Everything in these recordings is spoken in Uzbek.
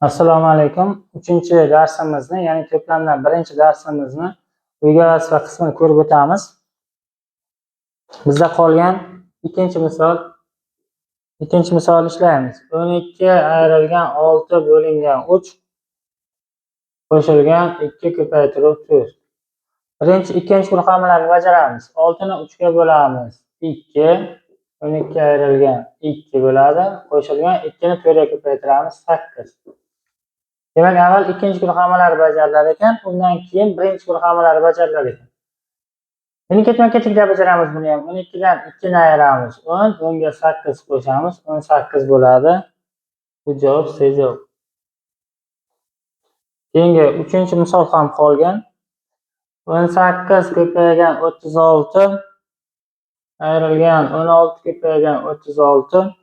Assalomu alaykum. 3-darsimizni, ya'ni to'plamdan 1-darsimizni uyga vazifa qismini ko'rib o'tamiz. Bizda qolgan ikkinchi misol ishlaymiz. 12 ayrilgan 6 bo'lingan 3 qo'shilgan 2 ko'paytirib 4. Birinchi ikkinchi raqamlarni bajaramiz. 6 ni 3 ga bo'lamiz. 2 12 ayrilgan 2 bo'ladi. Qo'shilgan 2 ni 4 ga ko'paytiramiz 8. Demak, avval ikkinchi raqamlar bajarilar ekan, undan keyin birinchi raqamlar bajarilar ekan. Endi ketma-ketlikda bajaramiz buni ham. 12 dan 2 ni ayiramiz 10, 10 ga 8 qo'shamiz, 18 bo'ladi. Bu javob C javob. Keyingi 3-misol ham qolgan. 18 ko'paygan 36 ayrilgan 16 ko'paygan 36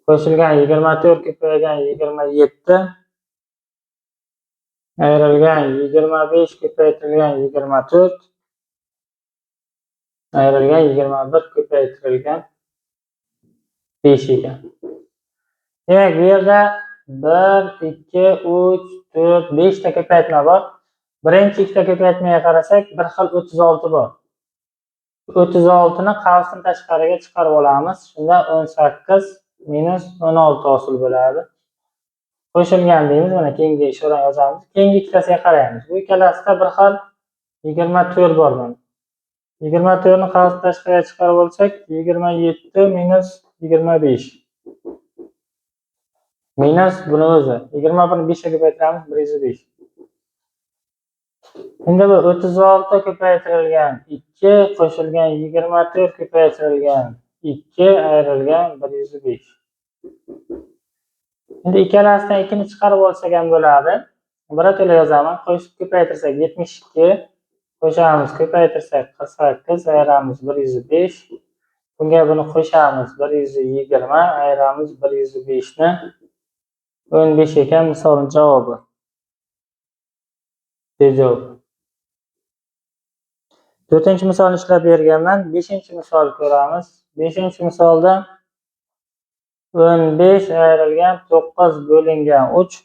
qo'shilgan 24 ko'paygan 27 ayrilgan 25 ko'paytirilgan 24 ayrilgan 21 ko'paytirilgan 5 ekan. Demak, bu yerda 1 2 3 4 5 ta ko'paytma bor. Birinchi ikkita ko'paytmaga qarasak, bir xil 36 bor. 36 ni qavsdan tashqariga chiqarib olamiz. Shunda 18 minus 16 hosil bo'ladi. Qo'shilgan deymiz, mana keyingi ishora yozamiz. Keyingi ikkitasiga qaraymiz. Bu ikkalasida bir xil 24 bor mana. 24 ni qavsdan tashqariga chiqarib olsak, 27 minus 25. Minus buni o'zi. 21 ni 5 ga ko'paytiramiz, 105. Endi bu 36 ko'paytirilgan 2 qo'shilgan 24 ko'paytirilgan 2 ayrilgan 105. Endi ikkalasidan 2 ni chiqarib olsak ham bo'ladi. Birato'la yozaman. Qo'shib ko'paytirsak 72, qo'shamiz ko'paytirsak 48, ayiramiz 105. Bunga buni qo'shamiz 120, ayiramiz 105 ni 15 ekan misolning javobi. Javob. 4-misolni ishlab berganman. 5-misol ko'ramiz. 5-misolda 15 ayrilgan 9 bo'lingan 3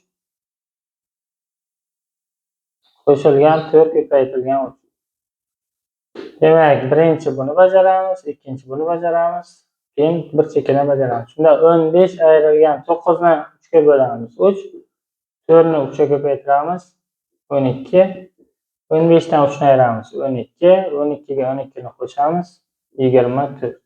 qo'shilgan 4 ko'paytirilgan 3. Demak, birinchi buni bajaramiz, ikkinchi buni bajaramiz, keyin bir chekana bajaramiz. Shunda 15 ayrilgan 9 ni 3 ga bo'lamiz 3, 4 ni 3 ga ko'paytiramiz 12, 15 dan 3 ni ayiramiz 12, 12 ga 12 ni qo'shamiz 24.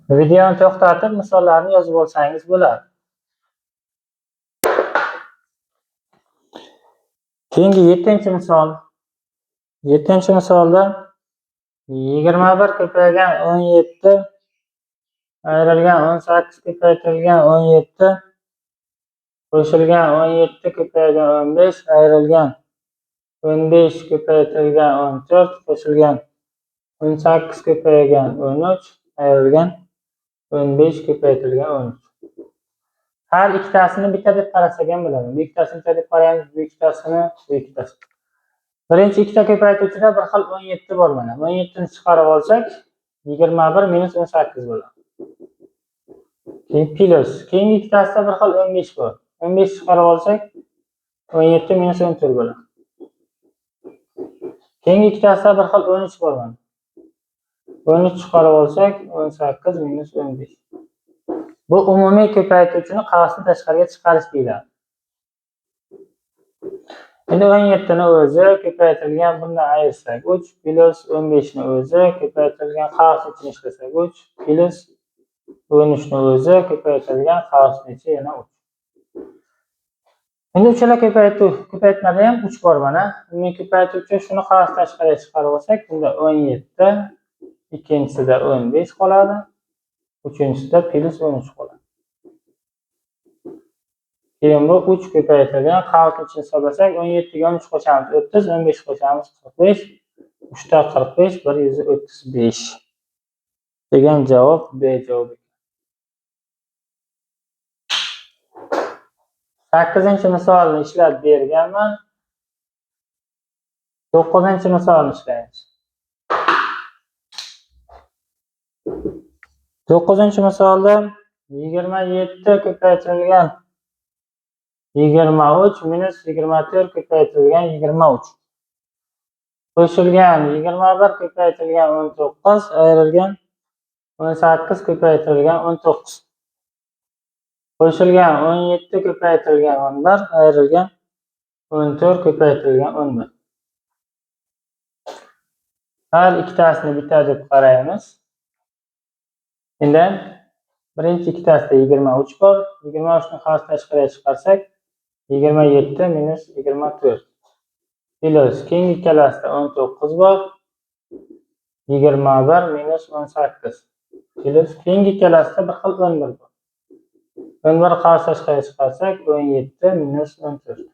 Videoni to'xtatib, misollarni yozib olsangiz bo'ladi. Keyingi 7-misol. 7-misolda 21 ko'paygan 17 ayrilgan 18 ko'paytirilgan 17 qo'shilgan 17 ko'paygan 15 ayrilgan 15 ko'paytirilgan 14 qo'shilgan 18 ko'paygan 13 ayrilgan 15 ko'paytirilgan 13. Har ikkitasini bitta deb qarasak ham bo'ladi. Bu ikkitasini bitta deb qaraymiz, bu ikkitasini, bu ikkitasi. Birinchi ikkita ko'paytuvchida bir xil 17 bor mana. 17 ni chiqarib olsak, 21 minus 18 bo'ladi. Keyin plus. Keyingi ikkitasida bir xil 15 bor. 15 chiqarib olsak, 17 minus 14 bo'ladi. Keyingi ikkitasida bir xil 13 bor mana. 13 chiqarib olsak, 18 minus 15. Bu umumiy ko'paytuvchini qavsdan tashqariga chiqarish deyiladi. Endi 17 ni o'zi ko'paytirilgan bundan ayirsak 3 plus 15 ni o'zi ko'paytirilgan qavs ichini ishlasak 3 plus 13 ni o'zi ko'paytirilgan qavs ichi yana 3. Endi uchala ko'paytmada ham 3 bor mana. Umumiy ko'paytuvchi shuni qavs tashqariga chiqarib olsak, bunda 17, ikkinchisida 15 qoladi, uchinchisida plus 13 qoladi. Keyin bu 3 ko'paytirilgan qavs ichini hisoblasak, 17 ga 13 qo'shamiz 30, 15 qo'shamiz 45, 3 ta 45, 135 degan javob B javobi. 8-misolni ishlab berganman. 9-misolni ishlaymiz. 9-chi misolda 27 ko'paytirilgan 23 minus 24 ko'paytirilgan 23. Qo'shilgan 21 ko'paytirilgan 19 ayrilgan 18 ko'paytirilgan 19. Qo'shilgan 17 ko'paytirilgan 11 ayrilgan 14 ko'paytirilgan 11. Har ikkitasini bitta deb qaraymiz. Endi birinchi ikkitasida 23 bor. 23 ni xavf tashqariga chiqarsak 27 minus 24. Plus keyingi ikkalasida 19 bor. 21 minus 18. Plus keyingi ikkalasida bir xil 11 bor. 11 xavf tashqariga chiqarsak 17 minus 14.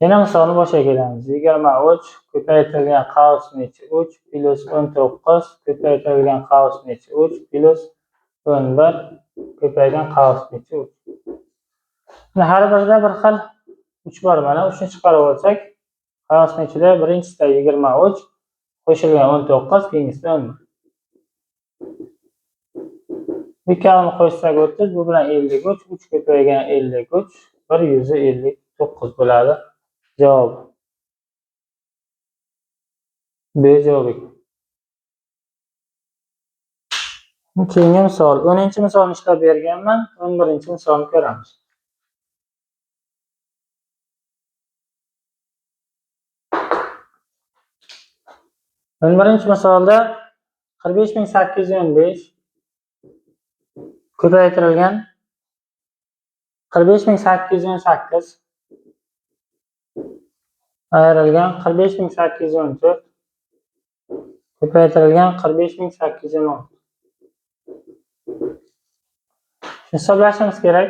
Yana misolni boshiga kelamiz. 23 ko'paytirilgan qavsni ichi 3 plus 19 ko'paytirilgan qavsni ichi 3 plus 11 ko'paygan qavsni ichi 3. Har birida bir xil 3 bor. Mana 3 ni chiqarib olsak, qavsni ichida birinchisida 23 qo'shilgan 19, keyingisida 11. Bu ikkovini qo'shsak 30, bu bilan 53, 3 ko'paygan 53, 159 bo'ladi. Javob. B javobi. Keyingi misol, 10-misolni ishlab berganman, 11-misolni ko'ramiz. Birinchi misolda 45815 ko'paytirilgan 45818 ayrilgan 45814 ko'paytirilgan 45816. Hisoblashimiz kerak.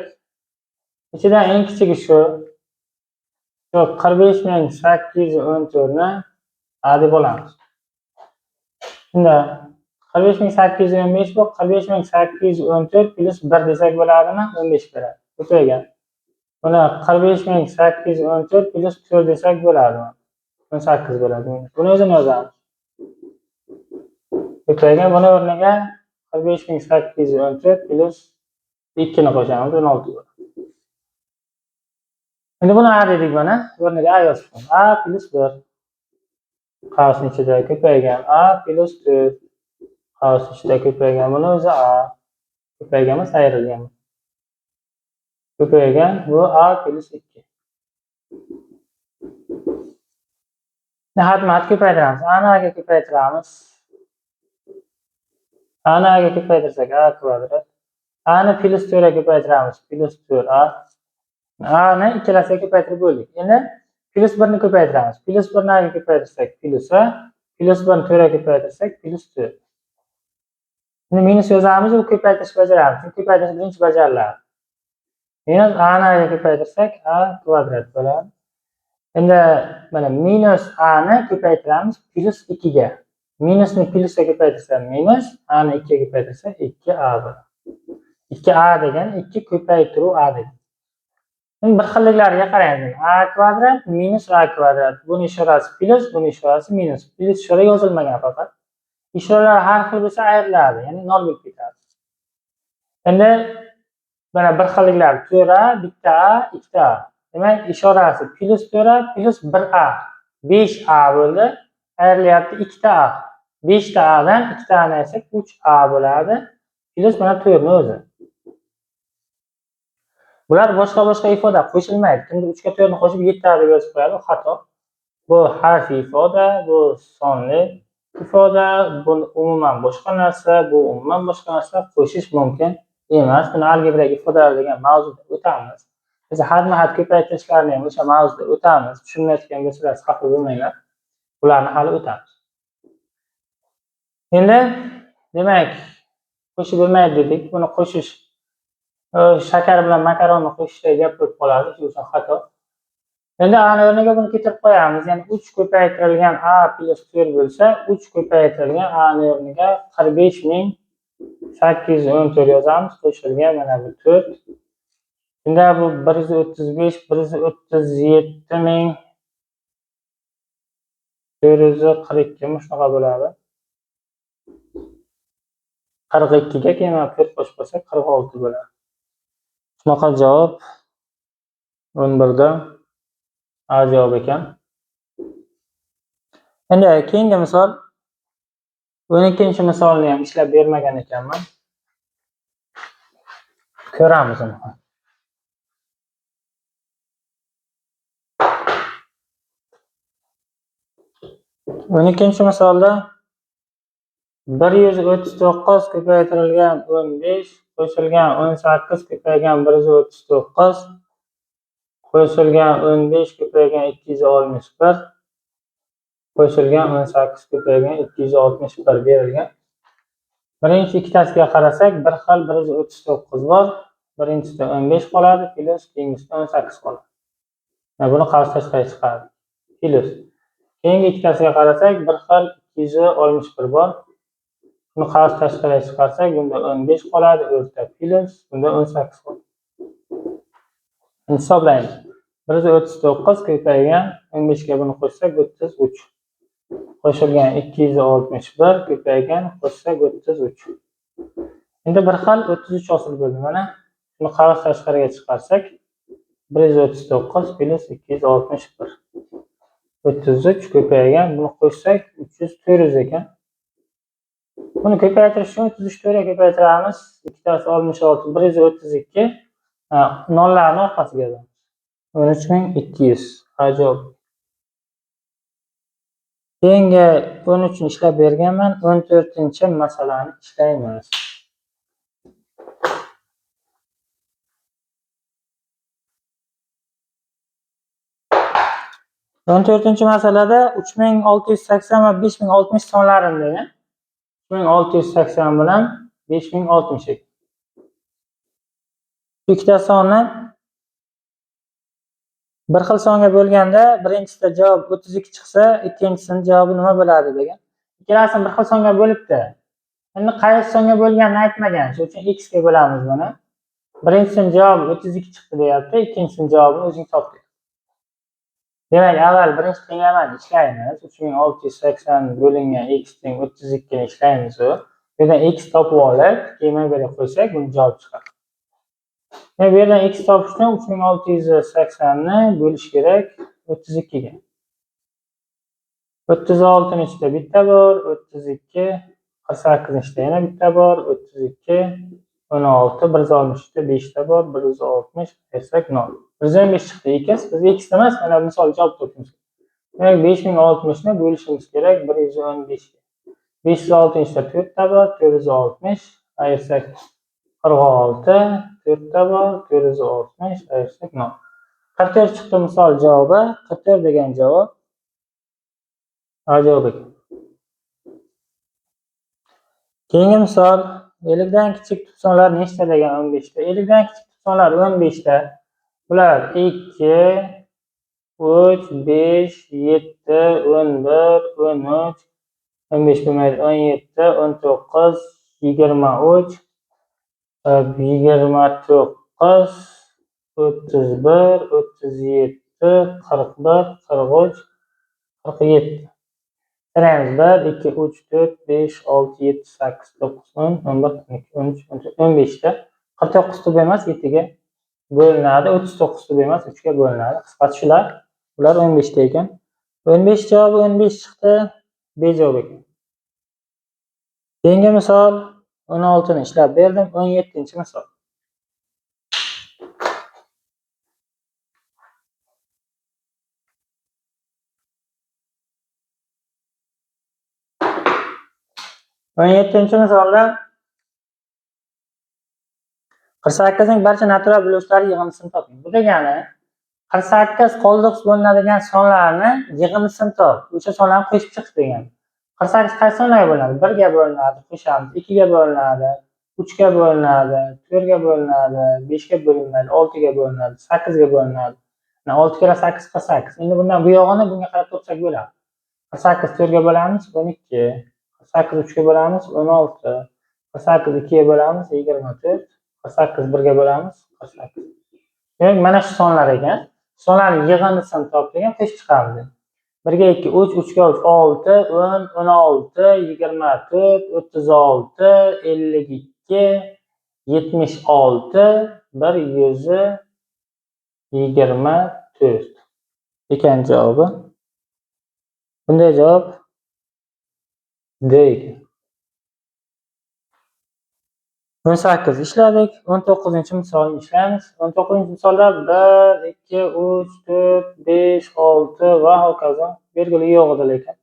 Ichidan eng kichigi shu. 45814 ni A deb olamiz. Shunda 45815 bu 45814 plus 1 desak bo'ladimi? 15 beradi. Ko'paygan. Buni 45814 plus 4 desak bo'ladimi? 18 bo'ladi. Buni o'zini yozamiz. Ko'paygan, buni o'rniga 45814 plus 2 ni qo'shamiz, 16 bo'ladi. Endi buni A dedik mana, o'rniga A yozamiz. A plus 1 qavsni ichida ko'paygan A plus 4 qavsni ichida ko'paygan, buni o'zi A ko'payganimiz ayrilgan. Ko'paygan bu A plus 2. Hadmat ko'paytiramiz. A ni A'ga ko'paytiramiz. A ni A'ga ko'paytirsak A kvadrat. A ni plus 4 ga ko'paytiramiz. Plus 4A. A ni ikkalasiga ko'paytirib bo'ldik. Endi plus 1 ni ko'paytiramiz. Plus 1 ni A'ga ko'paytirsak plus A. Plus 1 ni 4 ga ko'paytirsak plus 4. Endi minus yozamiz, u ko'paytirish bajaramiz. Chunki ko'paytirish birinchi bajariladi. Minus A ni A'ga ko'paytirsak A kvadrat bo'ladi. Endi mana minus A ni ko'paytiramiz plus 2 ga. Minusni plusga ko'paytirsak minus, A ni 2 ga ko'paytirsak 2A bo'ladi. 2A degan 2 ko'paytiruv A degan. Endi bir xilliklariga qaraymiz. A kvadrat minus A kvadrat. Buni ishorasi plus, buni ishorasi minus. Plus ishora yozilmagan faqat. Ishoralar har xil bo'lsa ayriladi, ya'ni nol bo'lib ketadi. Endi mana bir xilliklar 4A, bitta A, ikkita A. Demak, ishorasi plus 4A plus 1A. 5A bo'ldi. Ayrilyapti 2ta A. 5ta A'dan 2ta A'ni aytsak 3A bo'ladi. Plus mana 4 ni o'zi. Bular boshqa ifoda qo'shilmaydi. Kimdir 3 ga 4 ni qo'shib 7ta deb yozib qo'yadi, bu xato. Bu harfiy ifoda, bu sonli ifoda, bu umuman boshqa narsa, bu umuman boshqa narsa qo'shish mumkin emas. Buni algebradagi ifodalar degan mavzuda o'tamiz. Biz hadma-had ko'paytirishlarni ham o'sha mavzuda o'tamiz. Tushunmayotgan bo'lsalar xafa bo'lmanglar. Bularni hali o'tamiz. Endi demak, qo'shib bo'lmaydi dedik. Buni qo'shish shakar bilan makaronni qo'shishda gap bo'lib qoladi, shuning uchun xato. Endi A ni o'rniga buni keltirib qo'yamiz. Ya'ni 3 ko'paytirilgan A plus 4 bo'lsa, 3 ko'paytirilgan A ni o'rniga 45814 yozamiz. Qo'shilgan mana bu 4. Endi bu 135, 137442 shunaqa bo'ladi. 42 ga keyin 4 qo'shib qo'ysak 46 bo'ladi. Shunaqa javob 11 da A javob ekan. Endi keyingi misol 12-misolni ham ishlab bermagan ekanman. Ko'ramiz uni. 12-misolda 139 ko'paytirilgan 15 qo'shilgan 18 ko'paygan 139 qo'shilgan 15 ko'paygan 261 qo'shilgan 18 ko'paygan 261 berilgan. Birinchi ikkitasiga qarasak, bir xil 139 bor. Birinchisida 15 qoladi, plus keyingisida 18 qoladi. Buni qarshi tashqariga chiqardi. Plus. Keyingi ikkitasiga qarasak, bir xil 261 bor. Buni qarshi tashqariga chiqarsak, bunda 15 qoladi, o'rta plus, bunda 18 qoladi. Hisoblaymiz. 139 ko'paygan 15 ga buni qo'shsak 33. Qo'shilgan 261 ko'paygan qo'shsak 33. Endi bir xil 33 hosil bo'ldi. Mana buni qarshi tashqariga chiqarsak 139 plus 261. 33 ko'paygan, buni qo'shsak 300 ekan. Buni ko'paytirish uchun 33 ga ko'paytiramiz. Ikkitasi 66, 132 nollarni orqasiga yozamiz. 13200 ajoyib. Keyingi 13 ni ishlab berganman. 14-masalani ishlaymiz. O'n to'rtinchi masalada 3680 va 5060 sonlarini degan. 3680 bilan 5060 ekan. Ikkita sonni bir xil songa bo'lganda birinchisida javob 32 chiqsa, ikkinchisining javobi nima bo'ladi degan. Ikkalasini bir xil songa bo'libdi. Endi qaysi songa bo'lganini aytmagan. Shuning uchun x ga bo'lamiz buni. Birinchisining javobi 32 chiqdi deyapti, ikkinchisining javobini o'zing top. Demak, avval birinchi tenglamani ishlaymiz. 3680 bo'lingan x teng 32 ni ishlaymiz. Bu yerdan x topib olib, keyin bu yerga qo'ysak, buni javob chiqadi. Bu yerdan x topish uchun 3680 ni bo'lish kerak 32 ga. 36 ning ichida bitta bor, 32, 48 ning ichida yana bitta bor, 32, 16, 160 da 5 ta bor, 160 desak 0. 115 chiqdi x. Biz x emas, mana misol javob topamiz. Demak, 5060 ni bo'lishimiz kerak 115 ga. 560 da 4 ta bor, 460 ayirsak 46, 4 ta bor, 460 ayirsak 0. 44 chiqdi misol javobi. 44 degan javob ajoyib ekan. Keyingi misol 50 dan kichik tub sonlar nechta degan 15 ta. 50 dan kichik tub sonlar 15 ta. Bular 2, 3, 5, 7, 11, 13, 15 bo'lmaydi, 17, 19, 23, 29, 31, 37, 41, 43, 47. Sanaymiz 1, 2, 3, 4, 5, 6, 7, 8, 9, 10, 11, 12, 13, 15 ta. 49 tub emas 7 ga bo'linadi, 39 tub emas 3 ga bo'linadi. Qisqasi shular. Bular 15 ta ekan. 15 javobi 15 chiqdi, B javob ekan. Keyingi misol 16 ni ishlab berdim. 17-misol. misolda 48 ning barcha natural bo'luvchilari yig'indisini toping. Bu degani 48 qoldiqsiz bo'linadigan sonlarni yig'indisini top. O'sha sonlarni qo'shib chiq degan. 48 qaysi sonlarga bo'linadi? 1 ga bo'linadi, qo'shamiz. 2 ga bo'linadi, 3 ga bo'linadi, 4 ga bo'linadi, 5 ga bo'linadi, 6 ga bo'linadi, 8 ga bo'linadi. 6 kira 8 48. Endi bundan bu yog'ini bunga qarab topsak bo'ladi. 48 4 ga bo'lamiz 12, 48 3 ga bo'lamiz 16, 48 2 ga bo'lamiz 24, 48 1 ga bo'lamiz 48. Demak, mana shu sonlar ekan. Sonlarning yig'indisini top degan qo'shib chiqamiz. 1 ga 2 3, 3 ga 3 6, 10, 16, 24, 36, 52, 76, 124 ekan javobi. Bunday javob D ekan. 18 ishladik. 19-misolni ishlaymiz. 19-misolda 1, 2, 3, 4, 5, 6 va hokazo belgili yo'q edi lekin.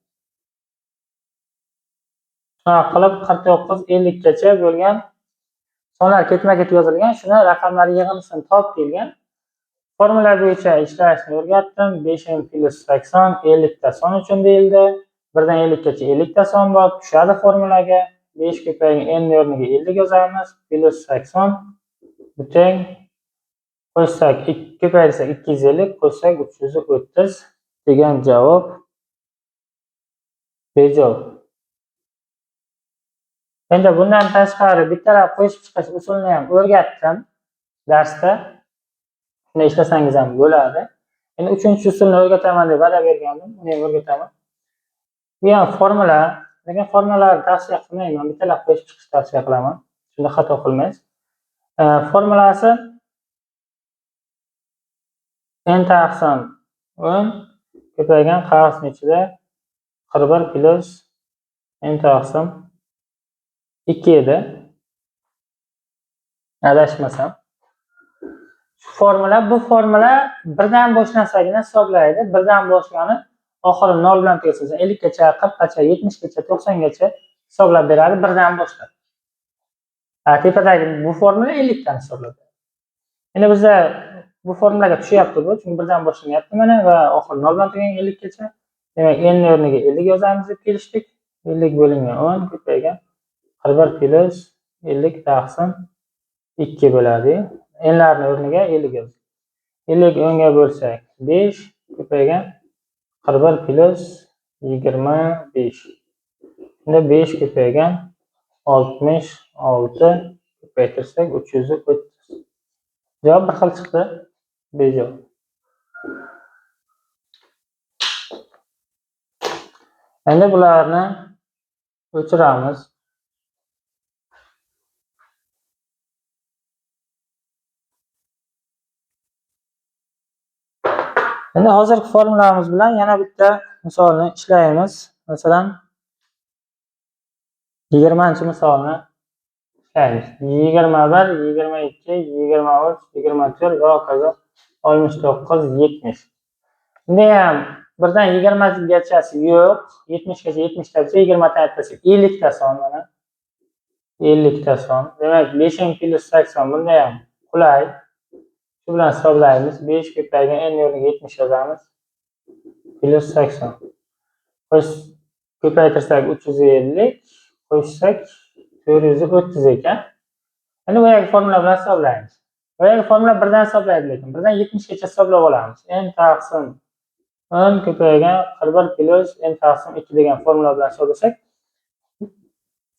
Shunaqa qilib 49, 50 gacha bo'lgan sonlar ketma-ket yozilgan. Shuni raqamlar yig'indisini top kelgan. Formula bo'yicha ishlashni o'rgatdim. 5n + 80 50 ta son uchun deyildi. 1 dan 50 gacha 50 ta son bor. Tushadi formulaga. 5 ko'paygan n o'rniga 50 yozamiz. +80 butang qo'shsak 2 ko'paytirsak 250, qo'shsak 330 degan javob bejavob. Endi bundan tashqari bittalab qo'shib chiqish usulini ham o'rgatdim darsda. Shuni ishlasangiz ham bo'ladi. Endi 3-usulni o'rgataman deb va'da bergandim. Uni ham o'rgataman. Bu ham formula, lekin formulalarni tavsiya qilmayman. Bittalab qo'shib chiqish tavsiya qilaman. Shunda xato qilmaysiz. Formulasi n taqsim 10 ko'paygan qavsning ichida 41 plus n taqsim 2 edi. Adashmasam. Bu formula 1 dan boshlansagina hisoblaydi. 1 dan boshlanib, oxiri 0 bilan tugasa 50 gacha, 40 gacha, 70 gacha, 90 gacha hisoblab beradi 1 dan boshlab. Tepadagi bu formula 50 dan hisoblab. Endi bizda bu formulaga tushyapti bu, chunki 1 dan boshlanyapti mana va oxiri 0 bilan tugagan 50 gacha. Demak, n o'rniga 50 yozamiz deb kelishdik. 50 bo'lingan 10 ko'paygan 41 plus 50 taqsim 2 bo'ladi. N'larni o'rniga 50 yozdik. 50 10 ga bo'lsak 5 ko'paygan 41 plus 25. Unda 5 ko'paygan 66 ko'paytirsak 330. Javob bir xil chiqdi. Bejavob. Endi bularni o'chiramiz. Endi hozirgi formulamiz bilan yana bitta misolni ishlaymiz. Masalan, 20-misolni ishlaymiz. 21, 22, 23, 24 va hokazo 69, 70. Bunda ham 1 dan 20 gachasi yo'q. 70 gacha 70 ta bo'lsa 20 ta aytsak 50 ta son mana. 50 ta son. Demak, 5n + 80 bunda ham qulay. Shu bilan hisoblaymiz. 5 ko'paygan n o'rniga 70 yozamiz. Plus 80. Ko'paytirsak 350, qo'shsak 430 ekan. Endi bu yergi formula bilan hisoblaymiz. Bu yergi formula 1 dan hisoblaydi lekin 1 dan 70 gacha hisoblab olamiz. n taqsim 10 ko'paygan 41 plus n taqsim 2 degan formula bilan hisoblasak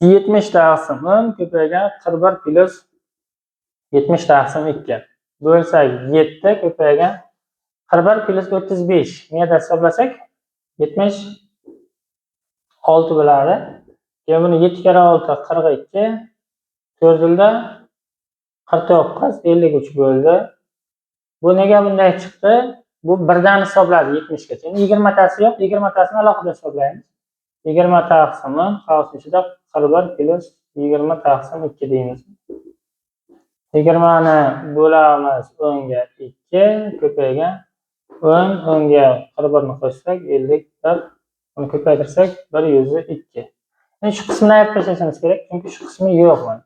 70 taqsim 10 ko'paygan 41 plus 70 taqsim 2 bo'lsak 7 ko'paygan 41 plus 35. Niyada hisoblasak 76 bo'ladi. Keyin buni 7 kere 6 42. 4 yilda 49 53 bo'ldi. Bu nega bunday chiqdi? Bu 1 dan hisobladi 70 gacha. 20 tasi yo'q, 20 tasini alohida hisoblaymiz. 20 taqsim 10 qavsning ichida 41 plus 20 taqsim 2 deymiz. 20 ni bo'lamiz 10 ga 2 ko'paygan 10 ga 41 ni qo'shsak 51, uni ko'paytirsak 102. Endi shu qismni ayirib tashlashimiz kerak, chunki shu qismi yo'q mana.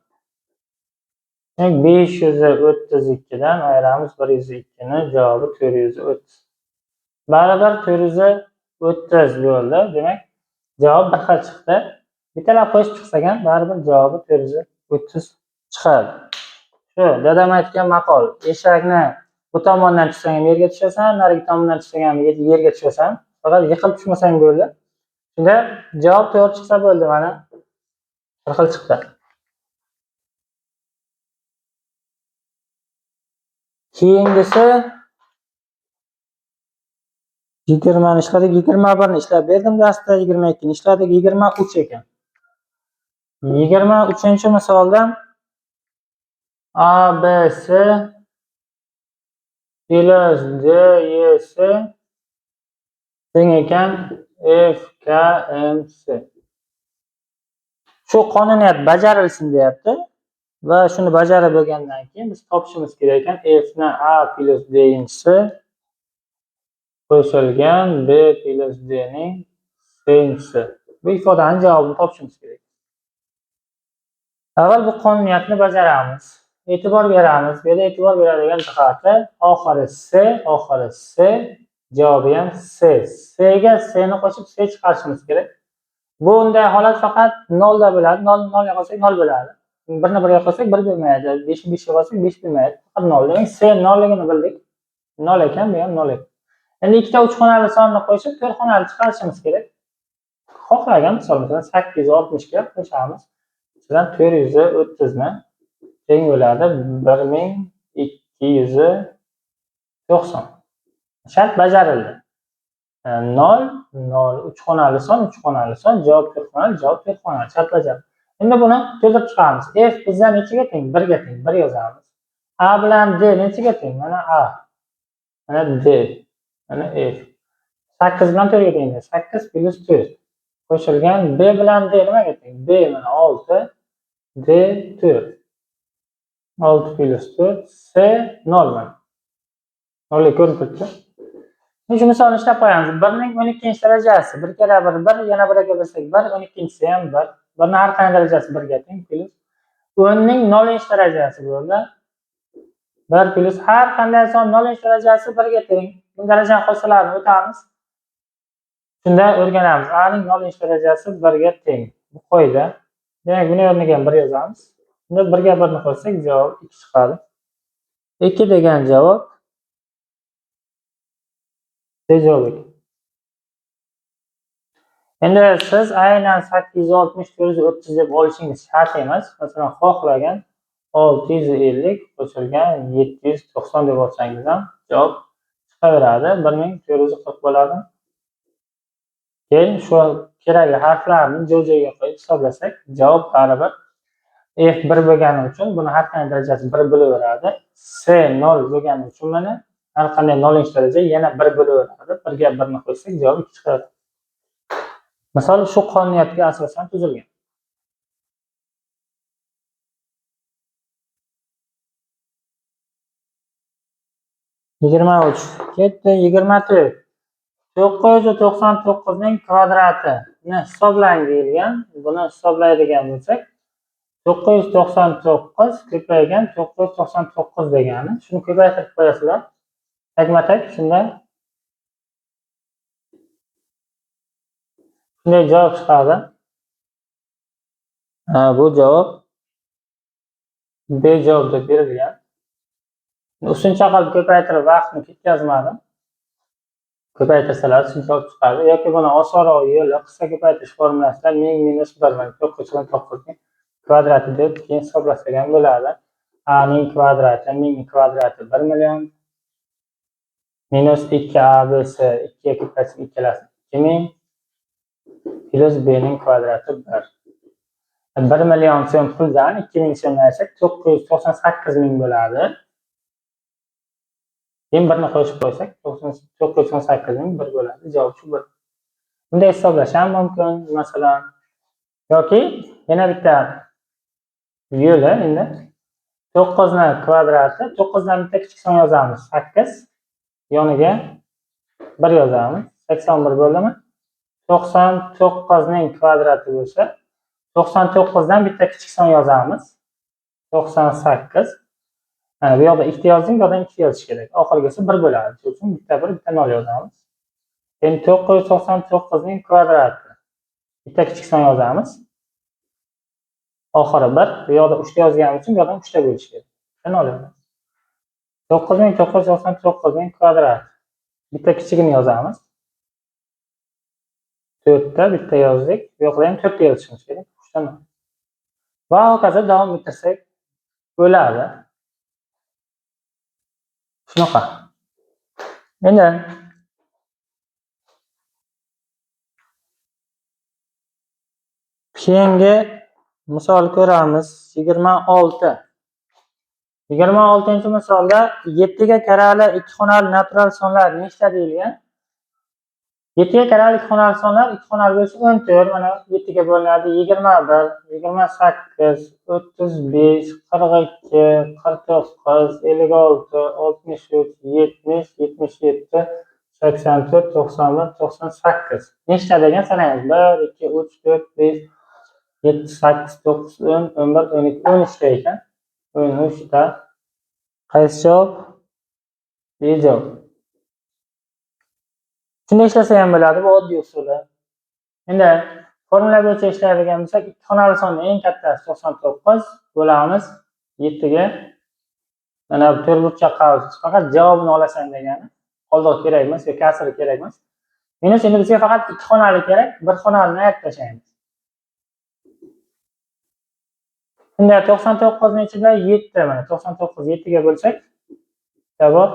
Demak, 532 dan ayiramiz 102 ni, javobi 430. Baribir 430 bo'ldi. Demak, javob bir xil chiqdi. Bittalab qo'shib chiqsak ham baribir javobi 430 chiqadi. Shu dadam aytgan maqol, eshakni bu tomondan tushsang ham yerga tushasan, narigi tomondan tushsang ham yerga tushasan, faqat yiqilib tushmasang bo'ldi. Shunda javob to'g'ri chiqsa bo'ldi mana. Bir xil chiqdi. Keyingisi 20 ni ishladik, 21 ni ishlab berdim darsda, 22 ni ishladik, 23 ekan. 23-misolda A, B, S plus D, Y, S teng ekan F, K, M, S. Shu qonuniyat bajarilsin deyapti va shuni bajarib bo'lgandan keyin biz topishimiz kerak ekan F ni A plus D-inchisi qo'shilgan B plus D ning C-inchisi. Bu ifodani javobini topishimiz kerak. Avval bu qonuniyatni bajaramiz. E'tibor beramiz. Bu yerda e'tibor beradigan jihati oxiri S, javobi ham S. S ga S ni qo'shib S chiqarishimiz kerak. Bunday holat faqat 0 da bo'ladi. 0 ni 0 ga qo'ysak 0 bo'ladi. 1 ni 1 ga qo'ysak 1 bo'lmaydi. 5 ni 5 ga qo'ysak 5 bo'lmaydi. Faqat 0. Demak, S 0 ligini bildik. 0 ekan, bu ham 0 ekan. Endi ikkita uch xonali sonni qo'shib, to'rt xonali chiqarishimiz kerak. Xohlagan misol masalan 860 ga qo'shamiz. Masalan 430 ni teng bo'ladi 1290. Shart bajarildi. 0 0 uch xonali son, javob 4 xonali, javob 4 xonali. Shart bajarildi. Endi buni to'ldirib chiqamiz. F bizdan nechaga teng? 1 ga teng. 1 yozamiz. A bilan D nechaga teng? Mana A. Mana D. Mana F. 8 bilan 4 ga teng. 8 plus 4 qo'shilgan B bilan D nimaga teng? B mana 6, D 4. 6 plus 4 S 0 mana. 0 ga ko'rinib turibdi. Shu misolni ishlab qo'yamiz. 1 ning 12-darajasi 1 kara 1 1, yana 1 ga bo'lsak 1, 12-si ham 1. 1 ning har qanday darajasi 1 ga teng plus 10 ning 0-darajasi bo'ldi. 1 plus har qanday son 0-darajasi 1 ga teng. Bu darajani qo'shsalarni o'tamiz. Shunda o'rganamiz. A ning 0-darajasi 1 ga teng. Bu qoida. Demak, buni o'rniga 1 yozamiz. Shunda 1 ga 1 ni qo'shsak javob 2 chiqadi. 2 degan javob javob. Endi siz aynan 860 430 deb olishingiz shart emas. Masalan, xohlagan 650 qo'shilgan 790 deb olsangiz ham javob chiqaveradi. 1440 bo'ladi. Keyin shu kerakli harflarni joy-joyiga qo'yib hisoblasak, javob baribir F 1 bo'lgani uchun buni har qanday darajasi 1 bo'laveradi. S 0 bo'lgani uchun mana har qanday 0-daraja yana 1 bo'laveradi. 1 ga 1 ni qo'shsak javob 2 chiqadi. Misol shu qonuniyatga asosan tuzilgan. Yigirma uch ketdi 24. 999 ning kvadratini hisoblang deyilgan. Buni hisoblaydigan bo'lsak 999 ko'paygan 999 degani. Shuni ko'paytirib qo'yasizlar. Tagma-tag shunday. Shunday javob chiqadi. Bu javob B javob deb berilgan. O'shuncha qilib ko'paytirib vaqtni ketkazmadim. Ko'paytirsalar shuncha javob chiqadi. Yoki buni osonroq yo'li qisqa ko'paytirish formulasida 1000 minus 1 999 ning kvadrati deb keyin hisoblasak ham bo'ladi. A ning kvadrati 1000 ning kvadrati 1 million minus 2A B S 2 ga ko'paytirsak ikkalasi 2000 plus B ning kvadrati 1. 1 million so'm puldan 2000 so'mni aytsak 998 ming bo'ladi. Keyin 1 ni qo'shib qo'ysak 998 ming 1 bo'ladi. Javob shu bo'ladi. Bunday hisoblash ham mumkin, masalan. Yoki yana bitta yo'li endi 9 ning kvadrati, 9 dan bitta kichik son yozamiz. 8 yoniga 1 yozamiz. 81 bo'ldimi? 99 ning kvadrati bo'lsa 99 dan bitta kichik son yozamiz. 98. Bu yoqda 2 yozing, bu yoqda 2 yozish kerak. Oxirgisi 1 bo'ladi. Shuning uchun bitta 1, bitta 0 yozamiz. Endi 999 ning kvadrati. Bitta kichik son yozamiz. Oxiri 1. Bu yoqda 3 ta yozganim uchun bu yoqdan 3 ta bo'lish kerak. 0 yozamiz. 9999 ning kvadrati. Bitta kichigini yozamiz. 4 ta bitta yozdik. Bu yoqda ham 4 ta yozishimiz kerak. 3 ta 0. Va hokazo davom ettirsak bo'ladi. Shunaqa. Endi Keyingi misol ko'ramiz. 26. 26-misolda 7 ga karali ikki xonali natural sonlar nechta deyilgan? 7 ga karali ikki xonali sonlar ikki xonali bo'lsa 14, mana 7 ga bo'linadi. 21, 28, 35, 42, 49, 56, 63, 70, 77, 84, 91, 98. Nechta degan sanaymiz. 1, 2, 3, 4, 5, 7, 8, 9, 10, 11, 12, 13 ta ekan. 13 ta. Qaysi javob? B javob. Shunday ishlasa ham bo'ladi, bu oddiy usuli. Endi formula bo'yicha ishlaydigan bo'lsak, ikki xonali sonning eng kattasi 99 bo'lamiz 7 ga. Mana bu to'rtburchak qavs. Faqat javobini olasan degani. Qoldiq kerak emas, yoki kasri kerak emas. Minus endi bizga faqat ikki xonali kerak, bir xonalini ayirib tashlaymiz. Shunda 99 ning ichida 7, mana 99 7 ga bo'lsak, javob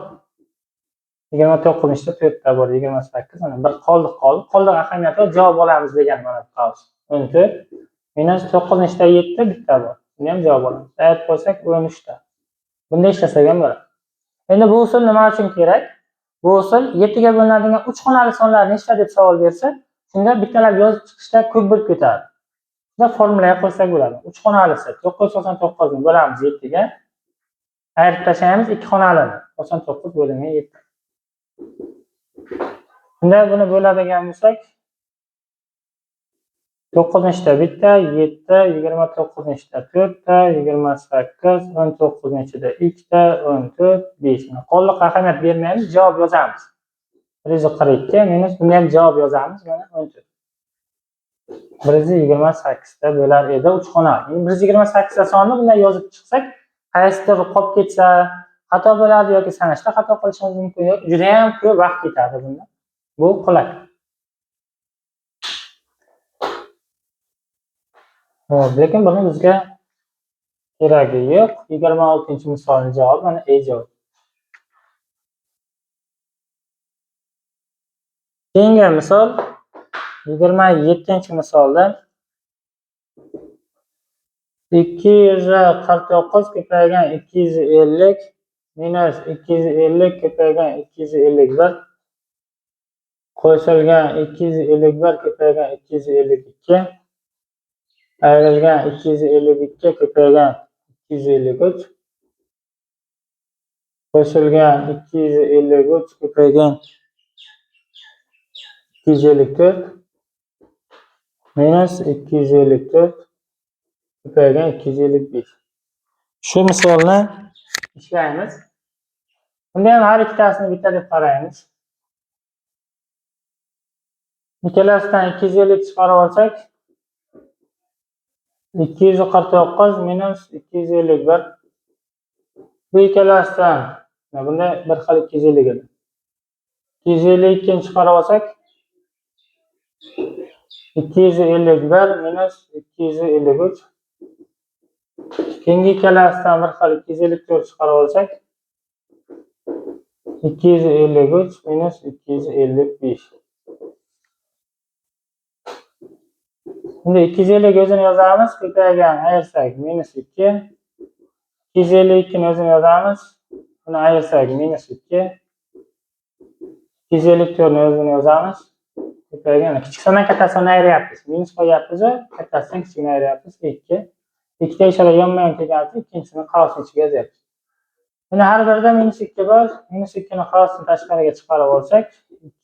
29 ichida 4 ta bor, 28. Mana bir qoldiq. Qoldiq ahamiyati javob olamiz degan mana bu qavs. 14 minus 9 ning ichida 7 bitta bor. Buni ham javob olamiz. Ayirib qo'ysak 13 ta. Bunda ishlasak ham bo'ladi. Endi bu usul nima uchun kerak? Bu usul 7 ga bo'linadigan 3 xonali sonlar nechta deb savol bersa, shunda bittalar yozib chiqishda ko'p bo'lib ketadi. Shunda formulaga qo'ysak bo'ladi. 3 xonalisi 999 ni bo'lamiz 7 ga. Ayirib tashlaymiz 2 xonalini. 99 bo'lingan 7. Shunda buni bo'ladigan bo'lsak 9 ichda bitta, 7, 29 ichda 4 ta, 28, 19 ichida 2 ta, 14, 5. Qoldiq ahamiyat bermaymiz, javob yozamiz. 142 minus buni ham javob yozamiz, mana 14. 128 ta bo'lar edi 3 xonali. 128 ta sonni bunday yozib chiqsak, qaysidir qolib ketsa xato bo'ladi yoki sanashda xato qilishimiz mumkin yoki juda ham ko'p vaqt ketadi bunda. Bu qulay. Lekin buni bizga keragi yo'q. 26-misolning javobi mana A javob. Keyingi misol 27-misolda 249 ko'paygan 250 minus 250 ko'paygan 251 qo'shilgan 251 ko'paygan 252 ayrilgan 252 ko'paygan 253 qo'shilgan 253 ko'paygan 254 minus 254 ko'paygan 255. Shu misolni ishlaymiz. Bunda ham har ikkitasini bitta deb qaraymiz. Ikkalasidan 250 chiqarib olsak 249 minus 251. Bu ikkalasidan bunda bir xil 250 edi. 252 ni chiqarib olsak 251 minus 253. Keyingi ikkalasidan bir xil 254 chiqarib olsak 253 minus 255. Şimdi 250 o'zini yozamiz, ko'paygan ayirsak minus 2. 252 ni o'zini yozamiz, buni ayirsak minus 2. 254 ni o'zini yozamiz, ko'paygan kichik sondan katta sonni ayiryapmiz. Minus qo'yyapmiz, kattasidan kichigini ayiryapmiz 2. 2 ta ishora yonma-yon kelgancha ikkinchisini qavsning ichiga yozyapmiz. Buni har birida minus 2 bor. Minus 2 ni qavsni tashqariga chiqarib olsak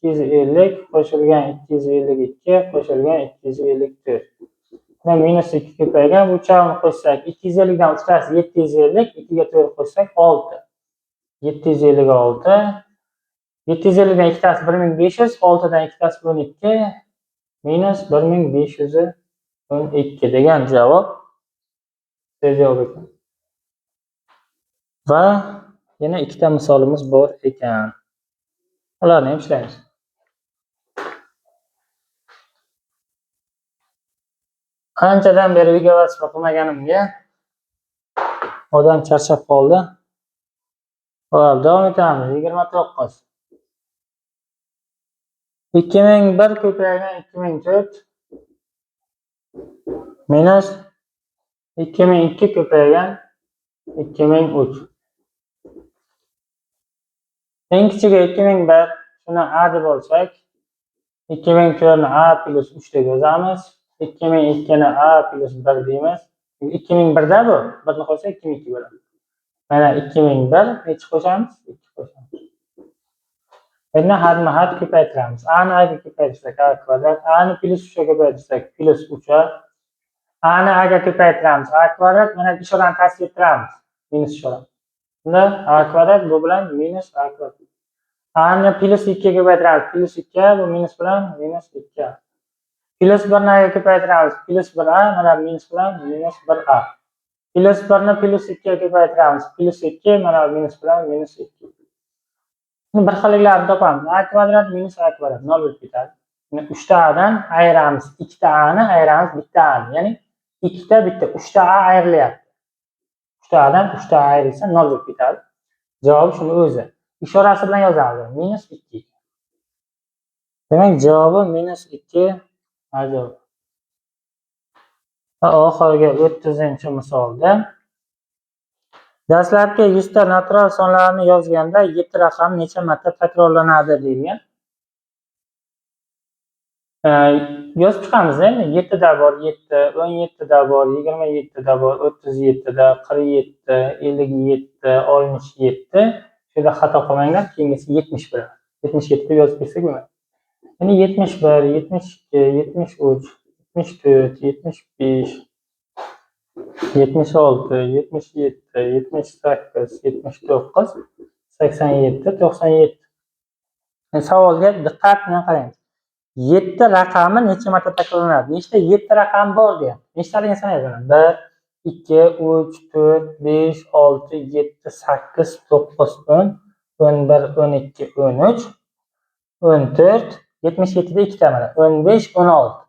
250 qo'shilgan 252 qo'shilgan 254. Buni minus 2 ko'paygan, bu uchovini qo'shsak 250 dan uchtasi 750, 2 ga 4 qo'shsak 6. 750 ga 6. 750 dan ikkitasi 1500, 6 dan ikkitasi 12 minus 1512 degan javob javob ekan. Va yana ikkita misolimiz bor ekan. Ularni ham ishlaymiz. Qanchadan beri video vazifa qilmaganimga odam charchab qoldi. Xo'p, davom etamiz. 29. 2001 ko'paygan 2004 minus 2002 ko'paygan 2003. Eng kichigi 2001, shuni A deb olsak, 2004 ni A plus 3 deb yozamiz. 2002 ni A plus 1 deymiz. 2001 da bu, 1 ni qo'shsak 2002 bo'ladi. Mana 2001 nechi qo'shamiz? 2 qo'shamiz. Endi hadma-had ko'paytiramiz. A ni A ga ko'paytirsak A kvadrat, A ni plus 3 ga ko'paytirsak plus 3 A ni A ga ko'paytiramiz A kvadrat, mana ishorani tasvir ettiramiz. Minus ishora. Bunda A kvadrat bu bilan minus A kvadrat. A ni plus 2 ga ko'paytiramiz. Plus 2 bu minus bilan minus 2. Plus 1 ni A ga ko'paytiramiz. Plus 1A, mana minus bilan minus 1A. Plus 1 ni plus 2 ga ko'paytiramiz. Plus 2, mana minus bilan minus 2. Buni bir xilliklarni topamiz. A kvadrat minus A kvadrat 0 bo'lib ketadi. 3 ta A'dan ayiramiz. 2 ta A ni ayiramiz 1 ta A ni. Ya'ni 2 ta bitta 3 ta A ayrilyapti. 3 ta A'dan 3 ta A ayrilsa 0 bo'lib ketadi. Javob shuni o'zi. Ishorasi bilan yozamiz. Minus 2. Demak, javobi minus 2 javob. Va oxirgi 30-misolda dastlabki 100 ta natural sonlarni yozganda 7 raqam necha marta takrorlanadi deyilgan. Yozib chiqamiz endi. 7 da bor 7, 17 da bor, 27 da bor, 37 da, 47, 57, 67. Shunda xato qilmanglar, keyingisi 71. 77 deb yozib ketsak bo'ladi. Ya'ni 71, 72, 73, 74, 75, 76, 77, 78, 79, 87, 97. Savolga diqqat bilan qarang. 7 raqami necha marta takrorlanadi? Nechta 7 raqam bor deyapti. Nechtaligini sanayman. 1, 2, 3, 4, 5, 6, 7, 8, 9, 10, 11, 12, 13, 14, 77 da 2 ta mana. 15, 16,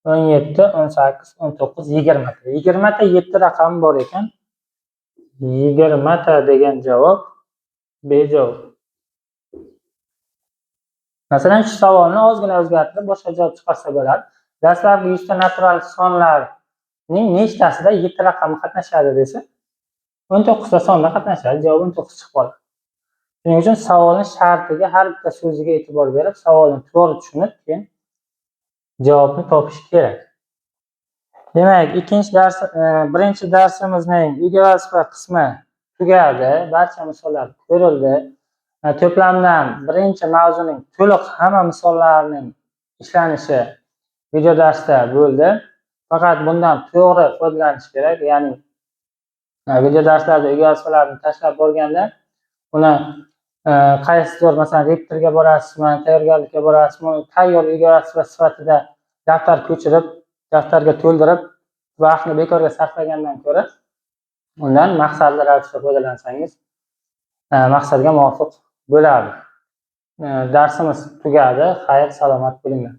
17, 18, 19, 20 ta. 20 ta 7 raqam bor ekan. 20 ta degan javob bejavob. Masalan, shu savolni ozgina o'zgartirib boshqa javob chiqarsa bo'ladi. Dastlabki 100 ta natural sonlarning nechtasida 7 raqami qatnashadi desa, 19 ta sonda qatnashadi. Javob 19 chiqib qoladi. Shuning uchun savolning shartiga har bitta so'ziga e'tibor berib, savolni to'g'ri tushunib, keyin javobni topish kerak. Demak, birinchi darsimizning uyga vazifa qismi tugadi. Barcha misollar ko'rildi. To'plamdan birinchi mavzuning to'liq hamma misollarining ishlanishi video darsda bo'ldi. Faqat bundan to'g'ri foydalanish kerak. Ya'ni video darslarda uyga vazifalarni tashlab borganda uni qaysidir masalan repetitorga borasizmi, tayyorgarlikka borasizmi, tayyor uyga vazifa sifatida daftar ko'chirib, daftarga to'ldirib vaqtni bekorga sarflagandan ko'ra undan maqsadli ravishda foydalansangiz maqsadga muvofiq bo'ladi. Darsimiz tugadi. Xayr, salomat bo'linglar.